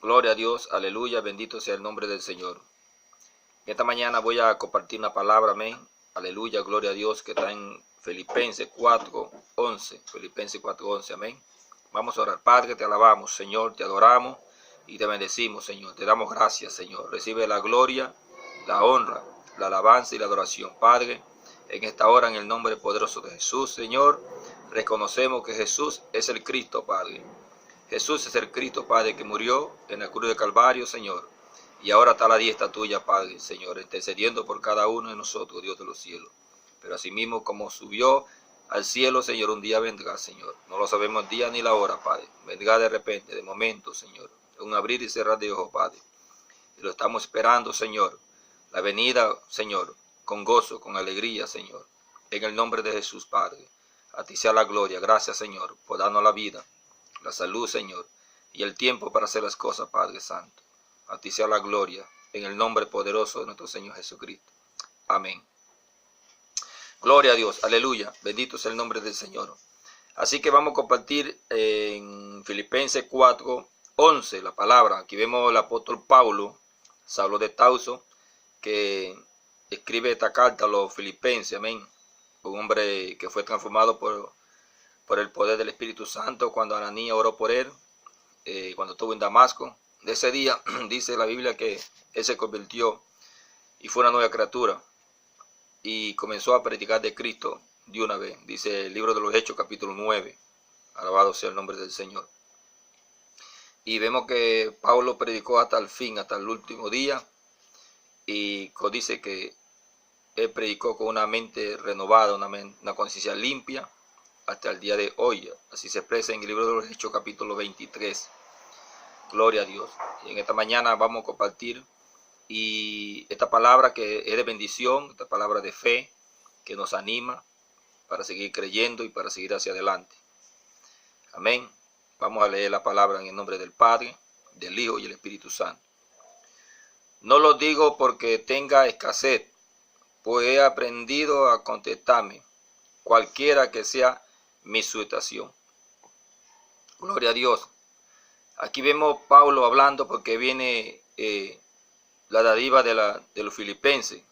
Gloria a Dios, aleluya, bendito sea el nombre del Señor. Esta mañana voy a compartir una palabra, amén, aleluya, gloria a Dios, que está en Filipenses 4:11, Filipenses 4:11, amén. Vamos a orar. Padre, te alabamos, Señor, te adoramos y te bendecimos, Señor. Te damos gracias, Señor. Recibe la gloria, la honra, la alabanza y la adoración. Padre, en esta hora, en el nombre poderoso de Jesús, Señor, reconocemos que Jesús es el Cristo, Padre. Jesús es el Cristo, Padre, que murió en la cruz de Calvario, Señor. Y ahora está a la diestra tuya, Padre, Señor, intercediendo por cada uno de nosotros, Dios de los cielos. Pero asimismo, como subió al cielo, Señor, un día vendrá, Señor. No lo sabemos el día ni la hora, Padre. Vendrá de repente, de momento, Señor. Un abrir y cerrar de ojos, Padre. Y lo estamos esperando, Señor. La venida, Señor, con gozo, con alegría, Señor. En el nombre de Jesús, Padre. A ti sea la gloria. Gracias, Señor, por darnos la vida, la salud, Señor, y el tiempo para hacer las cosas, Padre Santo. A ti sea la gloria, en el nombre poderoso de nuestro Señor Jesucristo. Amén. Gloria a Dios, aleluya, bendito sea el nombre del Señor. Así que vamos a compartir en Filipenses 4:11 la palabra. Aquí vemos al apóstol Pablo, Saulo de Tarso, que escribe esta carta a los filipenses, amén. Un hombre que fue transformado por el poder del Espíritu Santo cuando Ananías oró por él, cuando estuvo en Damasco. De ese día dice la Biblia que él se convirtió y fue una nueva criatura y comenzó a predicar de Cristo de una vez. Dice el libro de los Hechos, capítulo 9. Alabado sea el nombre del Señor. Y vemos que Pablo predicó hasta el fin, hasta el último día, y dice que él predicó con una mente renovada, una conciencia limpia, hasta el día de hoy. Así se expresa en el libro de los Hechos, capítulo 23. Gloria a Dios. Y en esta mañana vamos a compartir y esta palabra que es de bendición, esta palabra de fe que nos anima para seguir creyendo y para seguir hacia adelante. Amén. Vamos a leer la palabra en el nombre del Padre, del Hijo y el Espíritu Santo. No lo digo porque tenga escasez, pues he aprendido a contentarme, cualquiera que sea mi situación. Gloria a Dios. Aquí vemos Pablo hablando porque viene la dádiva de los filipenses.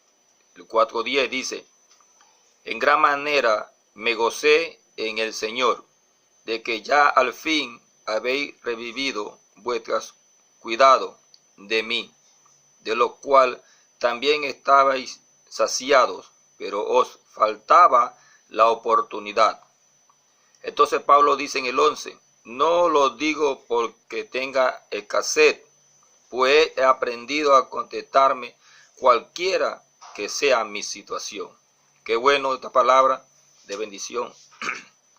El 4:10 dice: en gran manera me gocé en el Señor, de que ya al fin habéis revivido vuestros cuidados de mí, de lo cual también estabais saciados, pero os faltaba la oportunidad. Entonces Pablo dice en el 11: no lo digo porque tenga escasez, pues he aprendido a contentarme cualquiera que sea mi situación. Qué bueno esta palabra de bendición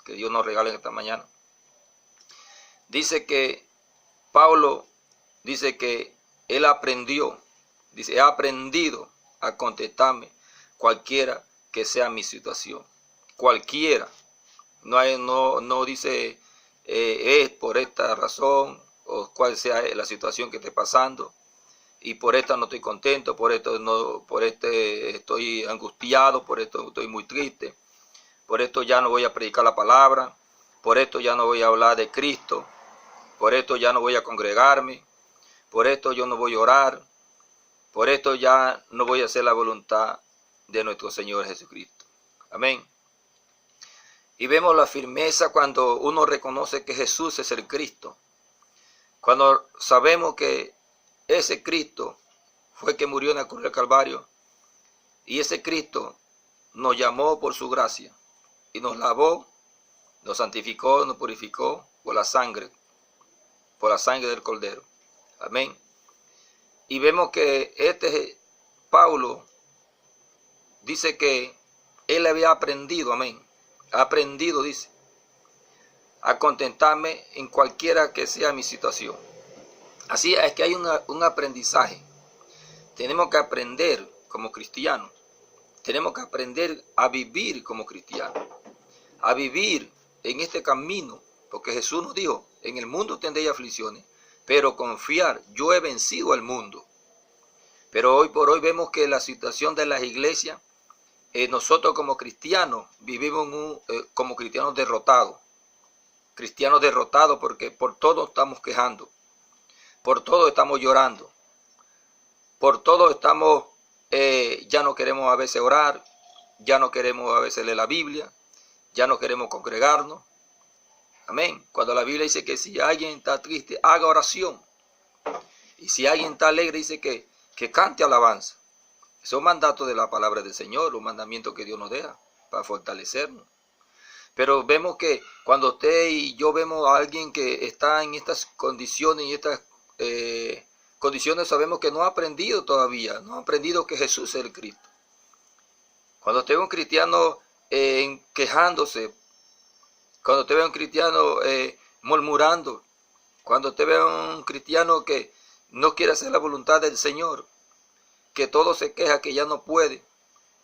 que Dios nos regala en esta mañana. Dice que Pablo dice que él aprendió, dice, he aprendido a contentarme cualquiera que sea mi situación. Cualquiera. No dice es por esta razón o cuál sea la situación que esté pasando y por esta no estoy contento, por esto estoy angustiado, por esto estoy muy triste, por esto ya no voy a predicar la palabra, por esto ya no voy a hablar de Cristo, por esto ya no voy a congregarme, por esto yo no voy a orar, por esto ya no voy a hacer la voluntad de nuestro Señor Jesucristo. Amén. Y vemos la firmeza cuando uno reconoce que Jesús es el Cristo. Cuando sabemos que ese Cristo fue el que murió en la cruz del Calvario. Y ese Cristo nos llamó por su gracia. Y nos lavó, nos santificó, nos purificó por la sangre del Cordero. Amén. Y vemos que Pablo dice que él había aprendido, amén. Ha aprendido, dice, a contentarme en cualquiera que sea mi situación. Así es que hay un aprendizaje. Tenemos que aprender como cristianos. Tenemos que aprender a vivir como cristianos. A vivir en este camino. Porque Jesús nos dijo, en el mundo tendréis aflicciones, pero confiar, yo he vencido al mundo. Pero hoy por hoy vemos que la situación de las iglesias, nosotros como cristianos vivimos como cristianos derrotados. Cristianos derrotados porque por todo estamos quejando. Por todo estamos llorando. Por todo estamos, ya no queremos a veces orar, ya no queremos a veces leer la Biblia, ya no queremos congregarnos. Amén. Cuando la Biblia dice que si alguien está triste, haga oración. Y si alguien está alegre, dice que cante alabanza. Son mandatos de la palabra del Señor, los mandamientos que Dios nos deja para fortalecernos. Pero vemos que cuando usted y yo vemos a alguien que está en estas condiciones y estas condiciones, sabemos que no ha aprendido todavía, no ha aprendido que Jesús es el Cristo. Cuando usted ve a un cristiano quejándose, cuando usted ve a un cristiano murmurando, cuando usted ve a un cristiano que no quiere hacer la voluntad del Señor, que todo se queja, que ya no puede,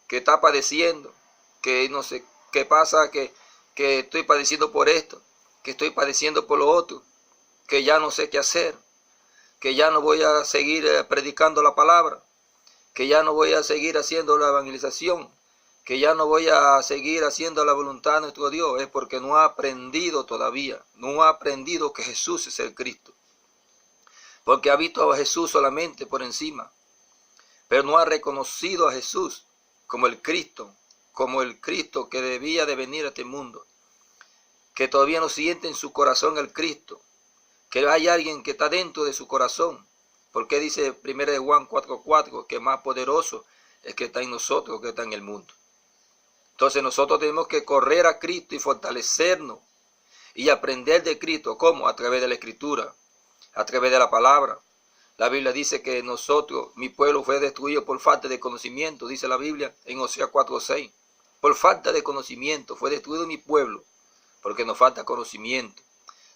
que está padeciendo, que no sé qué pasa, que estoy padeciendo por esto, que estoy padeciendo por lo otro, que ya no sé qué hacer, que ya no voy a seguir predicando la palabra, que ya no voy a seguir haciendo la evangelización, que ya no voy a seguir haciendo la voluntad de nuestro Dios, es porque no ha aprendido todavía, no ha aprendido que Jesús es el Cristo, porque ha visto a Jesús solamente por encima, pero no ha reconocido a Jesús como el Cristo que debía de venir a este mundo, que todavía no siente en su corazón el Cristo, que hay alguien que está dentro de su corazón, porque dice 1 Juan 4:4, que más poderoso es que está en nosotros que está en el mundo. Entonces nosotros tenemos que correr a Cristo y fortalecernos y aprender de Cristo. ¿Cómo? A través de la Escritura, a través de la palabra. La Biblia dice que mi pueblo fue destruido por falta de conocimiento, dice la Biblia en Oseas 4:6. Por falta de conocimiento fue destruido mi pueblo, porque nos falta conocimiento,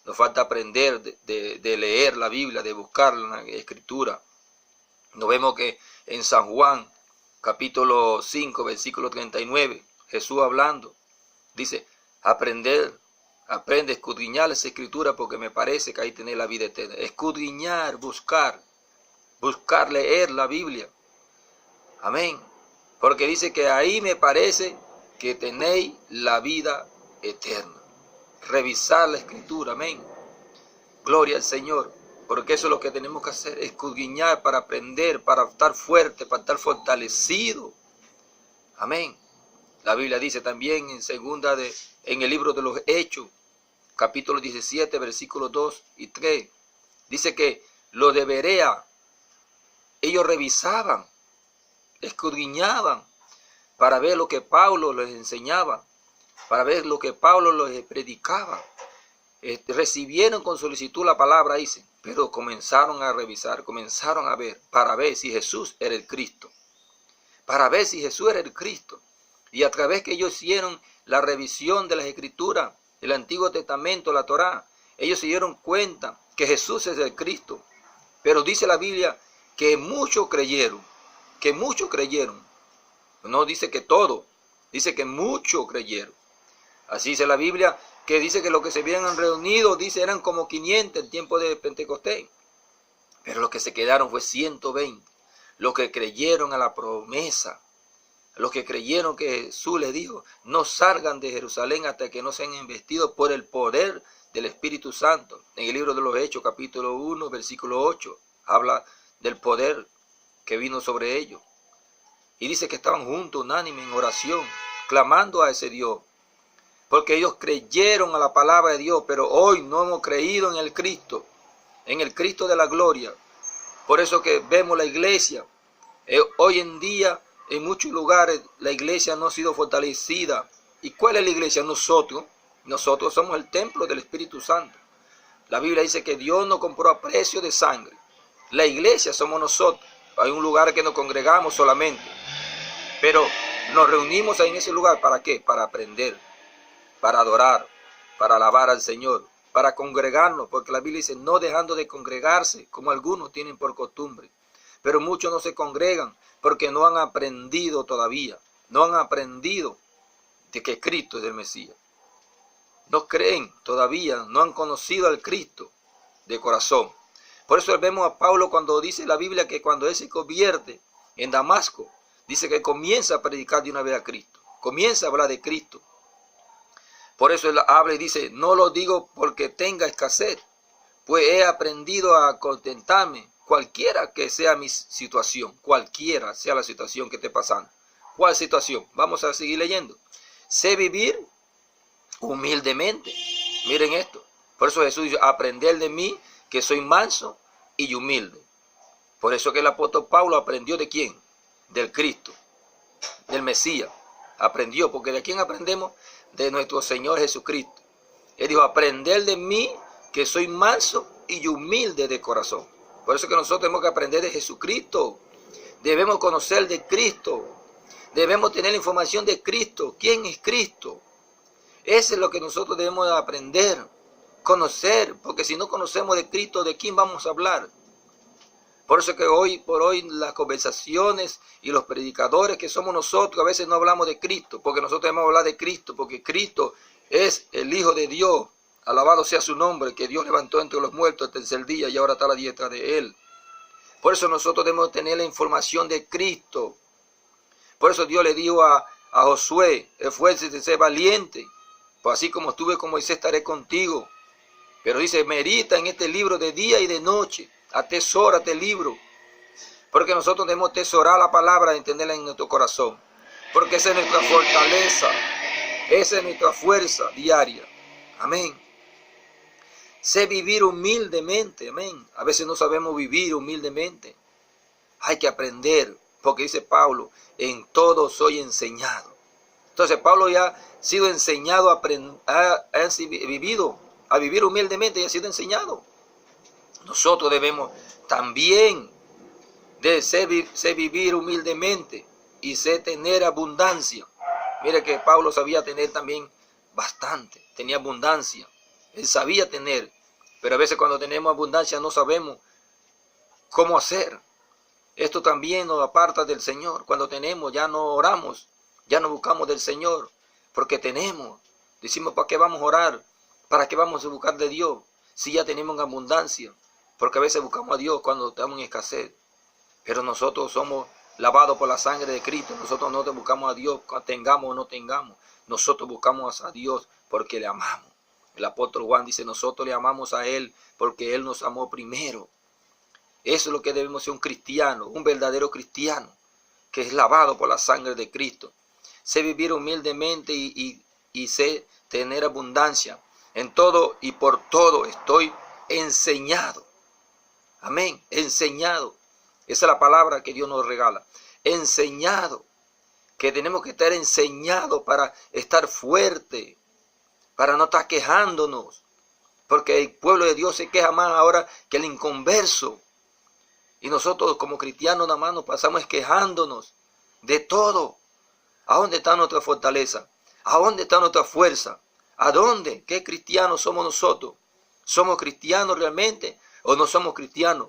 nos falta aprender de leer la Biblia, de buscar la Escritura. Nos vemos que en San Juan, capítulo 5, versículo 39, Jesús hablando, dice, aprende a escudriñar esa Escritura, porque me parece que ahí tenéis la vida eterna. Escudriñar, buscar, leer la Biblia. Amén. Porque dice que ahí me parece que tenéis la vida eterna. Revisar la Escritura, amén. Gloria al Señor, porque eso es lo que tenemos que hacer, escudriñar para aprender, para estar fuerte, para estar fortalecido. Amén. La Biblia dice también en el libro de los Hechos, capítulo 17, versículos 2 y 3, dice que los de Berea, ellos revisaban, escudriñaban para ver lo que Pablo les enseñaba, para ver lo que Pablo les predicaba. Recibieron con solicitud la palabra, dice, pero comenzaron a revisar, comenzaron a ver, para ver si Jesús era el Cristo. Para ver si Jesús era el Cristo. Y a través que ellos hicieron la revisión de las Escrituras, el Antiguo Testamento, la Torá, ellos se dieron cuenta que Jesús es el Cristo. Pero dice la Biblia que muchos creyeron, No dice que todos, dice que muchos creyeron. Así dice la Biblia, que dice que los que se habían reunido, dice, eran como 500 en tiempo de Pentecostés. Pero los que se quedaron fue 120. Los que creyeron a la promesa, los que creyeron que Jesús les dijo, no salgan de Jerusalén hasta que no sean investidos por el poder del Espíritu Santo. En el libro de los Hechos, capítulo 1, versículo 8, habla del poder que vino sobre ellos. Y dice que estaban juntos, unánimes, en oración, clamando a ese Dios. Porque ellos creyeron a la palabra de Dios, pero hoy no hemos creído en el Cristo de la gloria. Por eso que vemos la iglesia. Hoy en día, en muchos lugares, la iglesia no ha sido fortalecida. ¿Y cuál es la iglesia? Nosotros somos el templo del Espíritu Santo. La Biblia dice que Dios nos compró a precio de sangre. La iglesia somos nosotros. Hay un lugar que nos congregamos solamente. Pero nos reunimos ahí en ese lugar, ¿para qué? Para aprender, para adorar, para alabar al Señor, para congregarnos, porque la Biblia dice, no dejando de congregarse, como algunos tienen por costumbre. Pero muchos no se congregan porque no han aprendido todavía, no han aprendido de que Cristo es el Mesías. No creen todavía, no han conocido al Cristo de corazón. Por eso vemos a Pablo cuando dice la Biblia que cuando él se convierte en Damasco, dice que comienza a predicar de una vez a Cristo, comienza a hablar de Cristo. Por eso él habla y dice, no lo digo porque tenga escasez, pues he aprendido a contentarme, cualquiera que sea mi situación, cualquiera sea la situación que esté pasando. ¿Cuál situación? Vamos a seguir leyendo. Sé vivir humildemente. Miren esto. Por eso Jesús dice, aprender de mí, que soy manso y humilde. Por eso que el apóstol Pablo aprendió ¿de quién? Del Cristo, del Mesías. Aprendió, porque ¿de quién aprendemos? De nuestro Señor Jesucristo. Él dijo, aprender de mí, que soy manso y humilde de corazón. Por eso que nosotros tenemos que aprender de Jesucristo. Debemos conocer de Cristo. Debemos tener la información de Cristo. ¿Quién es Cristo? Eso es lo que nosotros debemos aprender, conocer, porque si no conocemos de Cristo, ¿de quién vamos a hablar? Por eso que hoy por hoy las conversaciones y los predicadores que somos nosotros, a veces no hablamos de Cristo, porque nosotros debemos hablar de Cristo, porque Cristo es el Hijo de Dios, alabado sea su nombre, que Dios levantó entre los muertos el tercer día y ahora está a la diestra de Él. Por eso nosotros debemos tener la información de Cristo. Por eso Dios le dijo a Josué, esfuércese, sé valiente, pues así como estuve con Moisés estaré contigo. Pero dice, medita en este libro de día y de noche, atesora este libro, porque nosotros debemos atesorar la palabra y entenderla en nuestro corazón, porque esa es nuestra fortaleza, esa es nuestra fuerza diaria. Amén. Sé vivir humildemente, amén. A veces no sabemos vivir humildemente. Hay que aprender, porque dice Pablo, en todo soy enseñado. Entonces Pablo ya ha sido enseñado a vivir humildemente y ha sido enseñado. Nosotros debemos también de ser vivir humildemente y sé tener abundancia. Mire que Pablo sabía tener también bastante, tenía abundancia. Él sabía tener, pero a veces cuando tenemos abundancia no sabemos cómo hacer. Esto también nos aparta del Señor. Cuando tenemos ya no oramos, ya no buscamos del Señor, porque tenemos. Decimos, ¿para qué vamos a orar? ¿Para qué vamos a buscar de Dios? Si ya tenemos abundancia, porque a veces buscamos a Dios cuando estamos en escasez. Pero nosotros somos lavados por la sangre de Cristo. Nosotros no buscamos a Dios, tengamos o no tengamos. Nosotros buscamos a Dios porque le amamos. El apóstol Juan dice, nosotros le amamos a Él porque Él nos amó primero. Eso es lo que debemos ser un cristiano, un verdadero cristiano, que es lavado por la sangre de Cristo. Sé vivir humildemente y sé tener abundancia. En todo y por todo estoy enseñado. Amén, enseñado. Esa es la palabra que Dios nos regala. Enseñado. Que tenemos que estar enseñados para estar fuerte, para no estar quejándonos. Porque el pueblo de Dios se queja más ahora que el inconverso. Y nosotros como cristianos nada más nos pasamos quejándonos de todo. ¿A dónde está nuestra fortaleza? ¿A dónde está nuestra fuerza? ¿A dónde? ¿Qué cristianos somos nosotros? ¿Somos cristianos realmente o no somos cristianos?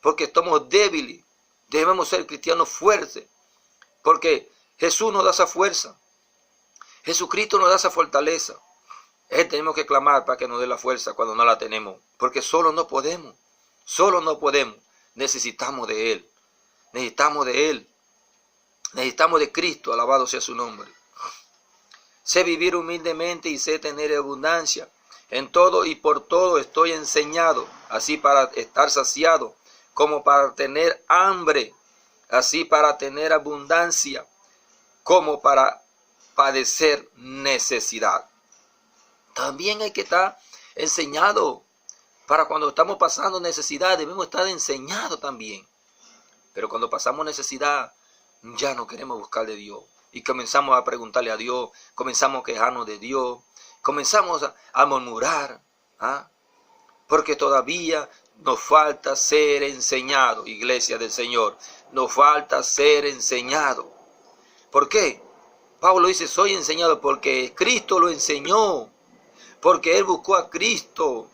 Porque estamos débiles. Debemos ser cristianos fuertes. Porque Jesús nos da esa fuerza. Jesucristo nos da esa fortaleza. Él tenemos que clamar para que nos dé la fuerza cuando no la tenemos. Porque solo no podemos. Solo no podemos. Necesitamos de Él. Necesitamos de Él. Necesitamos de Cristo. Alabado sea su nombre. Sé vivir humildemente y sé tener abundancia. En todo y por todo estoy enseñado. Así para estar saciado. Como para tener hambre. Así para tener abundancia. Como para padecer necesidad. También hay que estar enseñado. Para cuando estamos pasando necesidad, debemos estar enseñados también. Pero cuando pasamos necesidad, ya no queremos buscar de Dios. Y comenzamos a preguntarle a Dios, comenzamos a quejarnos de Dios, comenzamos a murmurar. Porque todavía nos falta ser enseñado, iglesia del Señor. Nos falta ser enseñado. ¿Por qué? Pablo dice, soy enseñado porque Cristo lo enseñó. Porque Él buscó a Cristo.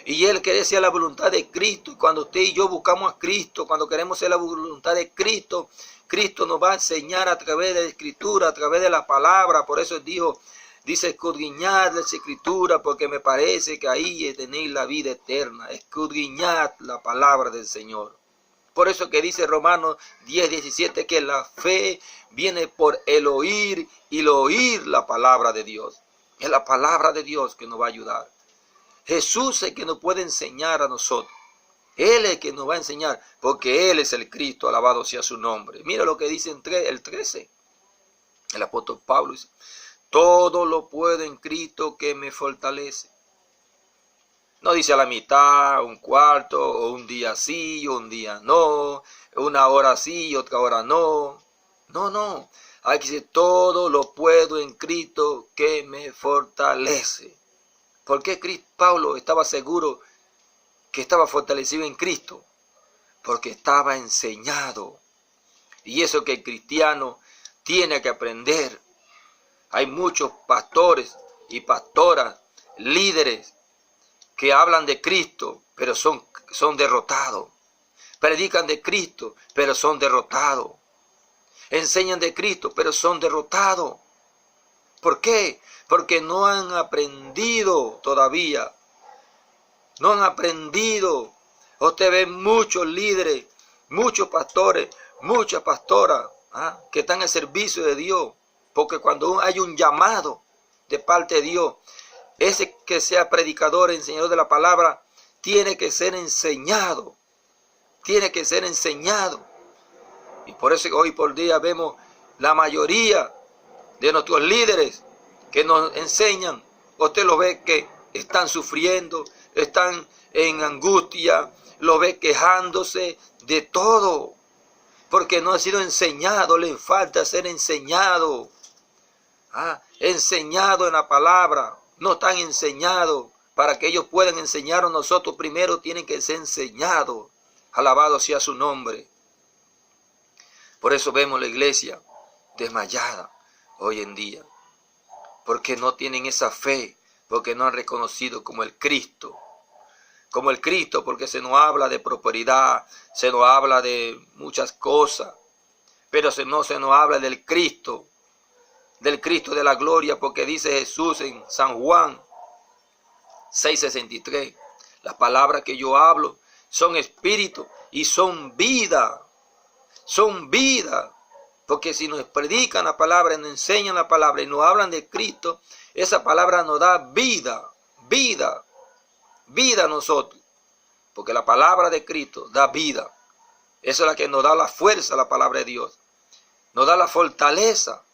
Y Él quiere hacer la voluntad de Cristo. Y cuando usted y yo buscamos a Cristo, cuando queremos hacer la voluntad de Cristo, Cristo nos va a enseñar a través de la Escritura, a través de la palabra. Por eso dice, escudriñad la Escritura, porque me parece que ahí tenéis la vida eterna. Escudriñad la palabra del Señor. Por eso que dice Romanos 10:17, que la fe viene por el oír y el oír la palabra de Dios. Es la palabra de Dios que nos va a ayudar. Jesús es el que nos puede enseñar a nosotros. Él es el que nos va a enseñar, porque Él es el Cristo, alabado sea su nombre. Mira lo que dice el 13. El apóstol Pablo dice, todo lo puedo en Cristo que me fortalece. No dice a la mitad, un cuarto, o un día sí, un día no, una hora sí y otra hora no. No. Hay que decir, todo lo puedo en Cristo que me fortalece. ¿Por qué Pablo estaba seguro que estaba fortalecido en Cristo? Porque estaba enseñado. Y eso que el cristiano tiene que aprender. Hay muchos pastores y pastoras, líderes, que hablan de Cristo, pero son derrotados. Predican de Cristo, pero son derrotados. Enseñan de Cristo, pero son derrotados. ¿Por qué? Porque no han aprendido todavía. No han aprendido. Usted ve muchos líderes, muchos pastores, muchas pastoras que están al servicio de Dios. Porque cuando hay un llamado de parte de Dios, ese que sea predicador, enseñador de la palabra, tiene que ser enseñado. Tiene que ser enseñado. Y por eso hoy por día vemos la mayoría de nuestros líderes que nos enseñan. Usted lo ve que están sufriendo, están en angustia, lo ve quejándose de todo. Porque no ha sido enseñado, le falta ser enseñado. Enseñado en la palabra. No están enseñados. Para que ellos puedan enseñar a nosotros, primero tienen que ser enseñados. Alabado sea su nombre. Por eso vemos la iglesia desmayada hoy en día. Porque no tienen esa fe. Porque no han reconocido como el Cristo. Como el Cristo, porque se nos habla de prosperidad. Se nos habla de muchas cosas. Pero no se nos habla del Cristo. Del Cristo de la gloria. Porque dice Jesús en San Juan 6:63. Las palabras que yo hablo son espíritu y son vida. Son vida. Porque si nos predican la palabra, nos enseñan la palabra y nos hablan de Cristo, esa palabra nos da vida. Vida. Vida a nosotros. Porque la palabra de Cristo da vida. Esa es la que nos da la fuerza, la palabra de Dios. Nos da la fortaleza.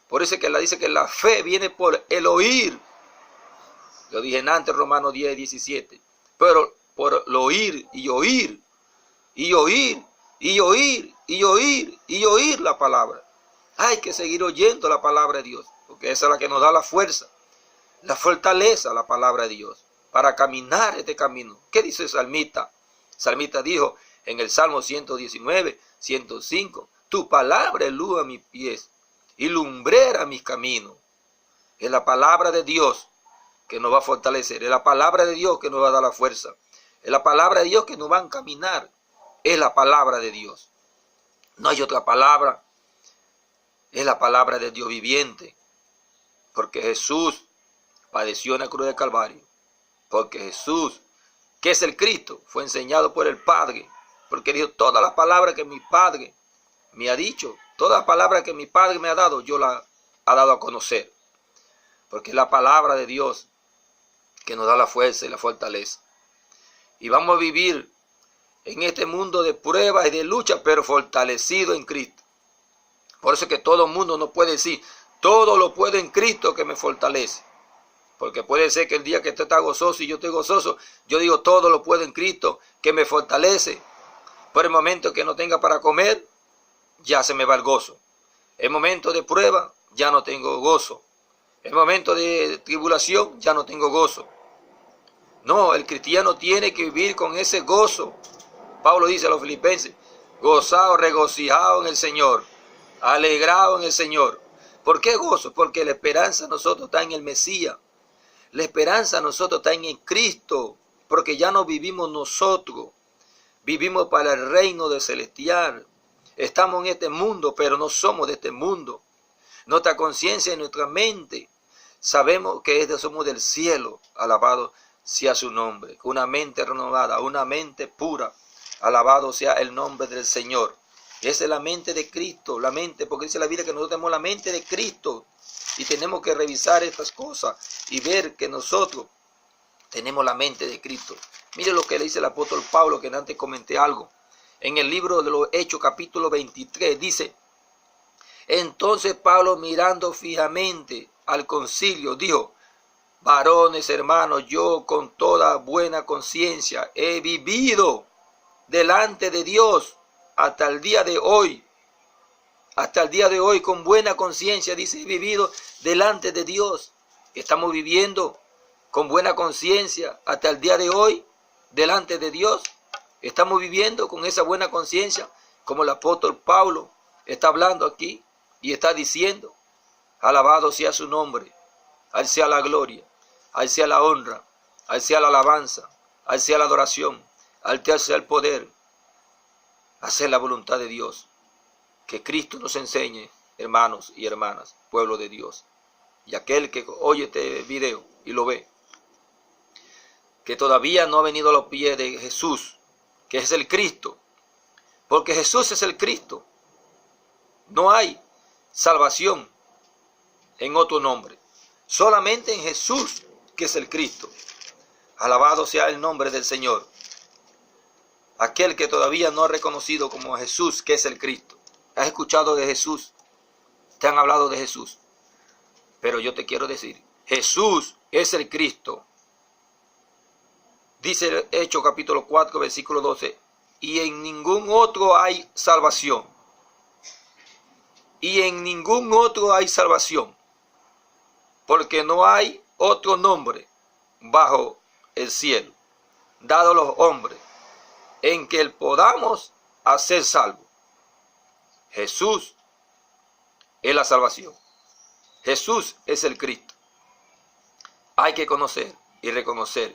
Por eso es que la dice que la fe viene por el oír. Lo dije antes, Romanos 10:17. Pero por el oír y oír. Y oír. Y oír, y oír, y oír la palabra. Hay que seguir oyendo la palabra de Dios, porque esa es la que nos da la fuerza, la fortaleza, la palabra de Dios, para caminar este camino. ¿Qué dice el salmista? El salmista dijo en el Salmo 119, 105, tu palabra es luz a mis pies y lumbrera mis caminos. Es la palabra de Dios que nos va a fortalecer, es la palabra de Dios que nos va a dar la fuerza, es la palabra de Dios que nos va a encaminar. Es la palabra de Dios. No hay otra palabra. Es la palabra de Dios viviente. Porque Jesús padeció en la cruz del Calvario. Porque Jesús, que es el Cristo, fue enseñado por el Padre. Porque dijo, todas las palabras que mi Padre me ha dicho, todas las palabras que mi Padre me ha dado, yo las ha dado a conocer. Porque es la palabra de Dios que nos da la fuerza y la fortaleza. Y vamos a vivir en este mundo de pruebas y de lucha, pero fortalecido en Cristo. Por eso es que todo el mundo no puede decir, todo lo puedo en Cristo que me fortalece. Porque puede ser que el día que usted está gozoso y yo estoy gozoso, yo digo, todo lo puedo en Cristo que me fortalece. Por el momento que no tenga para comer, ya se me va el gozo. El momento de prueba, ya no tengo gozo. El momento de tribulación, ya no tengo gozo. No, el cristiano tiene que vivir con ese gozo. Pablo dice a los filipenses, gozaos, regocijaos en el Señor, alegraos en el Señor. ¿Por qué gozo? Porque la esperanza de nosotros está en el Mesías. La esperanza de nosotros está en el Cristo, porque ya no vivimos nosotros, vivimos para el reino de celestial. Estamos en este mundo, pero no somos de este mundo. Nuestra conciencia y nuestra mente, sabemos que somos del cielo, alabado sea su nombre. Una mente renovada, una mente pura. Alabado sea el nombre del Señor. Esa es la mente de Cristo, la mente, porque dice la Biblia que nosotros tenemos la mente de Cristo. Y tenemos que revisar estas cosas y ver que nosotros Tenemos la mente de Cristo. Mire lo que le dice el apóstol Pablo, que antes comenté algo. En el libro de los Hechos, capítulo 23, dice: entonces Pablo, mirando fijamente al concilio, dijo: varones, hermanos, yo con toda buena conciencia he vivido delante de Dios hasta el día de hoy. Hasta el día de hoy, con buena conciencia, dice, he vivido delante de Dios. Estamos viviendo con buena conciencia hasta el día de hoy delante de Dios. Estamos viviendo con esa buena conciencia, como el apóstol Pablo está hablando aquí y está diciendo: alabado sea su nombre, a él sea la gloria, a él sea la honra, a él sea la alabanza, a él sea la adoración, a él sea el poder. Hacer la voluntad de Dios. Que Cristo nos enseñe, hermanos y hermanas, pueblo de Dios. Y aquel que oye este video y lo ve, que todavía no ha venido a los pies de Jesús, que es el Cristo, porque Jesús es el Cristo. No hay salvación en otro nombre, solamente en Jesús, que es el Cristo. Alabado sea el nombre del Señor. Aquel que todavía no ha reconocido como a Jesús, que es el Cristo. ¿Has escuchado de Jesús? Te han hablado de Jesús. Pero yo te quiero decir, Jesús es el Cristo. Dice el Hechos capítulo 4, versículo 12. Y en ningún otro hay salvación. Y en ningún otro hay salvación. Porque no hay otro nombre bajo el cielo dado a los hombres en que podamos hacer salvo. Jesús es la salvación. Jesús es el Cristo. Hay que conocer y reconocer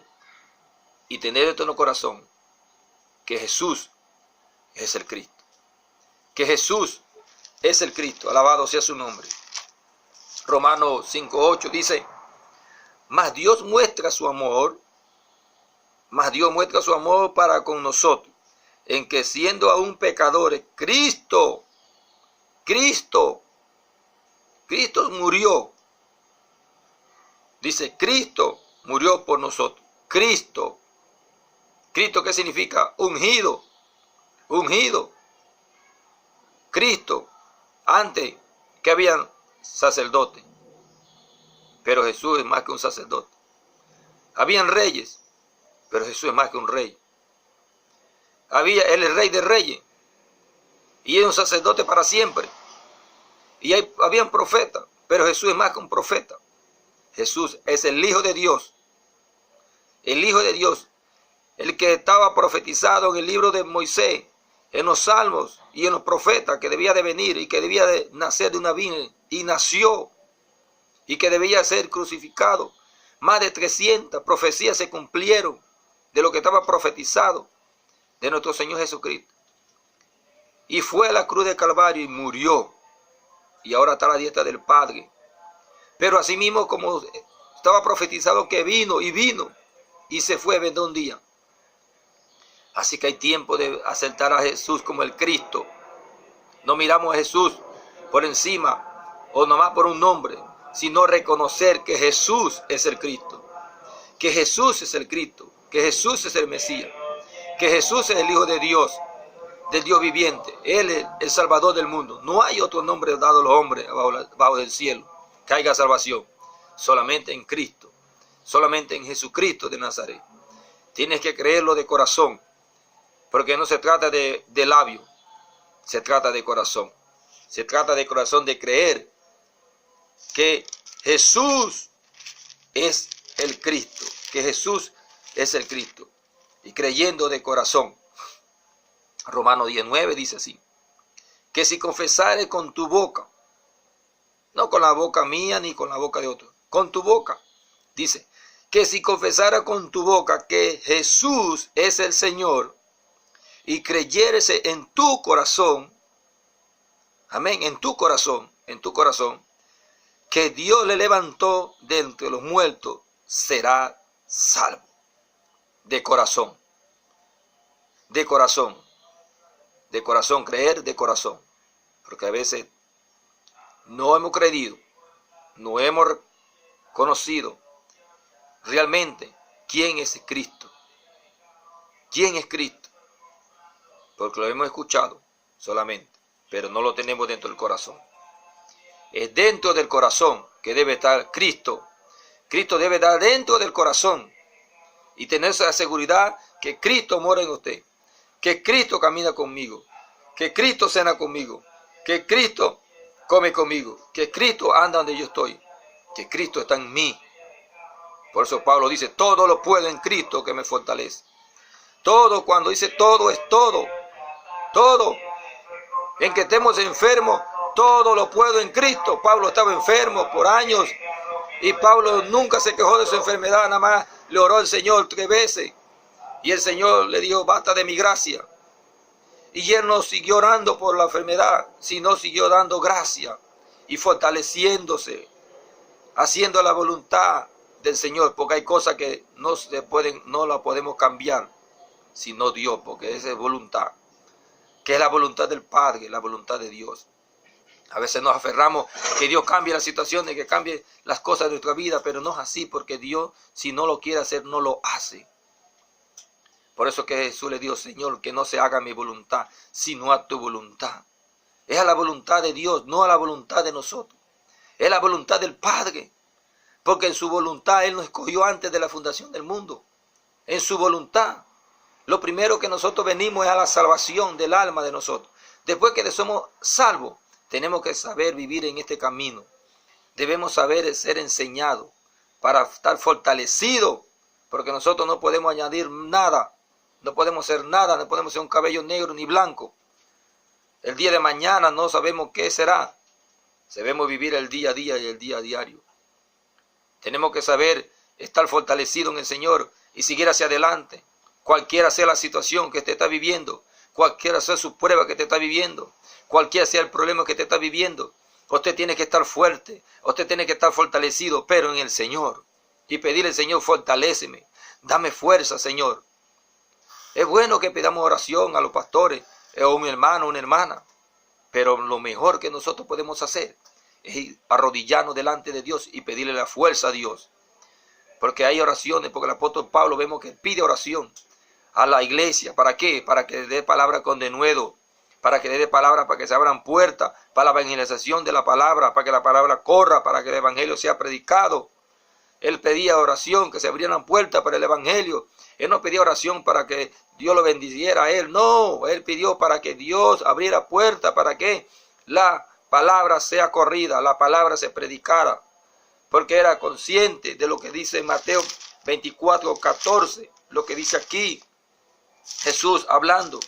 y tener esto en el corazón, que Jesús es el Cristo. Que Jesús es el Cristo. Alabado sea su nombre. Romanos 5:8 dice: mas Dios muestra su amor para con nosotros, en que siendo aún pecadores, Cristo murió. Dice, Cristo murió por nosotros. Cristo, ¿qué significa? Ungido. Cristo, antes que habían sacerdotes, pero Jesús es más que un sacerdote. Habían reyes, pero Jesús es más que un rey. Él es el rey de reyes, y es un sacerdote para siempre. Y habían profetas, pero Jesús es más que un profeta. Jesús es el Hijo de Dios. El Hijo de Dios. El que estaba profetizado en el libro de Moisés, en los salmos y en los profetas, que debía de venir y que debía de nacer de una virgen. Y nació. Y que debía ser crucificado. Más de 300 profecías se cumplieron de lo que estaba profetizado de nuestro Señor Jesucristo. Y fue a la cruz del Calvario y murió. Y ahora está a la diestra del Padre. Pero asimismo, como estaba profetizado que vino y se fue, vendrá un día. Así que hay tiempo de aceptar a Jesús como el Cristo. No miramos a Jesús por encima o nomás por un nombre, sino reconocer que Jesús es el Cristo. Que Jesús es el Cristo. Que Jesús es el Mesías. Que Jesús es el Hijo de Dios, del Dios viviente. Él es el Salvador del mundo. No hay otro nombre dado a los hombres bajo del cielo que haya salvación. Solamente en Cristo. Solamente en Jesucristo de Nazaret. Tienes que creerlo de corazón. Porque no se trata de labio. Se trata de corazón. Se trata de corazón, de creer que Jesús es el Cristo. Que Jesús es el Cristo. Y creyendo de corazón. Romanos 19 dice así: que si confesares con tu boca, no con la boca mía ni con la boca de otro, con tu boca, dice, que si confesaras con tu boca que Jesús es el Señor y creyeres en tu corazón, amén, en tu corazón, que Dios le levantó de entre los muertos, será salvo. De corazón, creer de corazón, porque a veces no hemos creído, no hemos conocido realmente ¿quién es Cristo? ¿Quién es Cristo? Porque lo hemos escuchado solamente, pero no lo tenemos dentro del corazón. Es dentro del corazón que debe estar Cristo. Cristo debe estar dentro del corazón y tener esa seguridad que Cristo mora en usted, que Cristo camina conmigo, que Cristo cena conmigo, que Cristo come conmigo, que Cristo anda donde yo estoy, que Cristo está en mí. Por eso Pablo dice, todo lo puedo en Cristo que me fortalece. Todo, cuando dice todo, es todo. Todo. En que estemos enfermos, todo lo puedo en Cristo. Pablo estaba enfermo por años y Pablo nunca se quejó de su enfermedad, nada más le oró al Señor 3 veces. Y el Señor le dijo, basta de mi gracia. Y él no siguió orando por la enfermedad, sino siguió dando gracia y fortaleciéndose, haciendo la voluntad del Señor, porque hay cosas que no la podemos cambiar, sino Dios, porque esa es voluntad, que es la voluntad del Padre, la voluntad de Dios. A veces nos aferramos que Dios cambie las situaciones, que cambie las cosas de nuestra vida, pero no es así, porque Dios, si no lo quiere hacer, no lo hace. Por eso que Jesús le dijo, Señor, que no se haga mi voluntad, sino a tu voluntad. Es a la voluntad de Dios, no a la voluntad de nosotros. Es la voluntad del Padre, porque en su voluntad Él nos escogió antes de la fundación del mundo. En su voluntad. Lo primero que nosotros venimos es a la salvación del alma de nosotros. Después que somos salvos, tenemos que saber vivir en este camino. Debemos saber ser enseñados para estar fortalecidos, porque nosotros no podemos añadir nada. No podemos ser nada, no podemos ser un cabello negro ni blanco. El día de mañana no sabemos qué será. Debemos vivir el día a día y el día a diario. Tenemos que saber estar fortalecidos en el Señor y seguir hacia adelante. Cualquiera sea la situación que te está viviendo, cualquiera sea su prueba que te está viviendo, cualquiera sea el problema que te está viviendo, usted tiene que estar fuerte, usted tiene que estar fortalecido, pero en el Señor. Y pedirle al Señor, fortaléceme, dame fuerza, Señor. Es bueno que pidamos oración a los pastores, o a un hermano, o una hermana, pero lo mejor que nosotros podemos hacer es arrodillarnos delante de Dios y pedirle la fuerza a Dios. Porque hay oraciones, porque el apóstol Pablo vemos que pide oración a la iglesia. ¿Para qué? Para que le dé palabra con denuedo, para que le dé palabra, para que se abran puertas, para la evangelización de la palabra, para que la palabra corra, para que el evangelio sea predicado. Él pedía oración, que se abrieran puertas para el evangelio. Él no pedía oración para que Dios lo bendiciera a él. No, él pidió para que Dios abriera puertas, para que la palabra sea corrida, la palabra se predicara. Porque era consciente de lo que dice Mateo 24:14, lo que dice aquí Jesús hablando.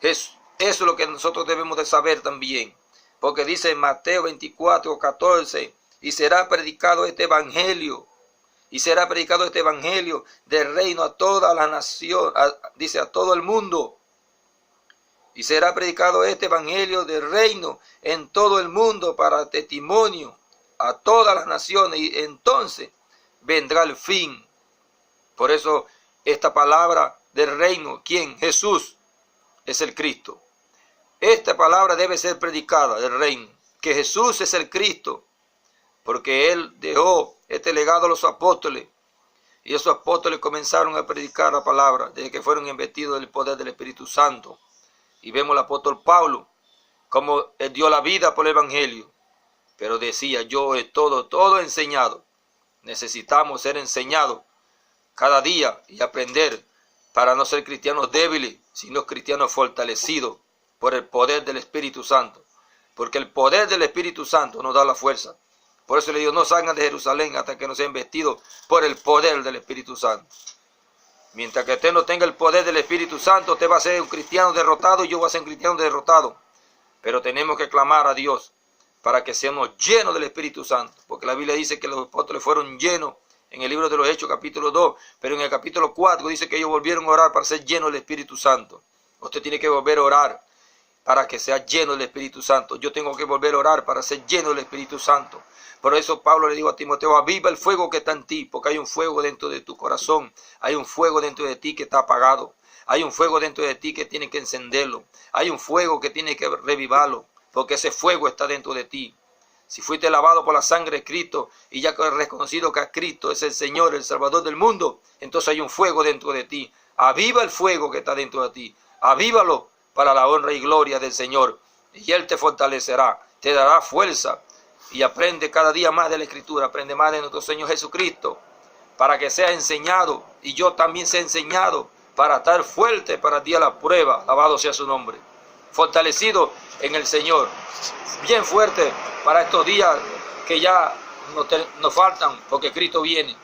Eso es lo que nosotros debemos de saber también. Porque dice en Mateo 24:14, y será predicado este evangelio. Y será predicado este evangelio del reino a toda la nación, dice a todo el mundo. Y será predicado este evangelio del reino en todo el mundo para testimonio a todas las naciones. Y entonces vendrá el fin. Por eso esta palabra del reino, ¿quién? Jesús es el Cristo. Esta palabra debe ser predicada del reino, que Jesús es el Cristo. Porque Él dejó este legado a los apóstoles. Y esos apóstoles comenzaron a predicar la palabra desde que fueron investidos del poder del Espíritu Santo. Y vemos al apóstol Pablo, como él dio la vida por el evangelio. Pero decía, yo he todo enseñado. Necesitamos ser enseñados cada día y aprender para no ser cristianos débiles, sino cristianos fortalecidos por el poder del Espíritu Santo. Porque el poder del Espíritu Santo nos da la fuerza. Por eso le digo, no salgan de Jerusalén hasta que no sean vestidos por el poder del Espíritu Santo. Mientras que usted no tenga el poder del Espíritu Santo, usted va a ser un cristiano derrotado y yo voy a ser un cristiano derrotado. Pero tenemos que clamar a Dios para que seamos llenos del Espíritu Santo. Porque la Biblia dice que los apóstoles fueron llenos en el libro de los Hechos, capítulo 2. Pero en el capítulo 4 dice que ellos volvieron a orar para ser llenos del Espíritu Santo. Usted tiene que volver a orar para que sea lleno del Espíritu Santo. Yo tengo que volver a orar para ser lleno del Espíritu Santo. Por eso Pablo le dijo a Timoteo, aviva el fuego que está en ti, porque hay un fuego dentro de tu corazón, hay un fuego dentro de ti que está apagado, hay un fuego dentro de ti que tiene que encenderlo, hay un fuego que tiene que revivarlo, porque ese fuego está dentro de ti. Si fuiste lavado por la sangre de Cristo y ya has reconocido que Cristo es el Señor, el Salvador del mundo, entonces hay un fuego dentro de ti. Aviva el fuego que está dentro de ti. Avívalo para la honra y gloria del Señor. Y Él te fortalecerá, te dará fuerza. Y aprende cada día más de la Escritura, aprende más de nuestro Señor Jesucristo, para que sea enseñado y yo también sea enseñado para estar fuerte para el día de la prueba. Alabado sea su nombre. Fortalecido en el Señor, bien fuerte para estos días que ya nos faltan, porque Cristo viene.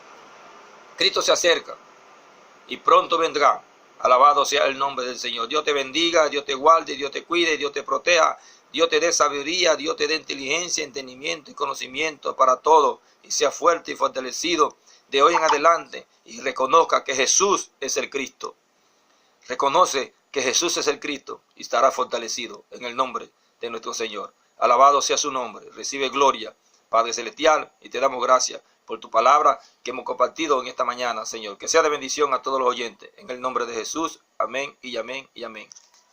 Cristo se acerca y pronto vendrá. Alabado sea el nombre del Señor. Dios te bendiga, Dios te guarde, Dios te cuide, Dios te proteja, Dios te dé sabiduría, Dios te dé inteligencia, entendimiento y conocimiento para todo, y sea fuerte y fortalecido de hoy en adelante, y reconozca que Jesús es el Cristo. Reconoce que Jesús es el Cristo y estará fortalecido en el nombre de nuestro Señor. Alabado sea su nombre. Recibe gloria, Padre Celestial, y te damos gracias por tu palabra que hemos compartido en esta mañana, Señor. Que sea de bendición a todos los oyentes. En el nombre de Jesús. Amén y amén y amén.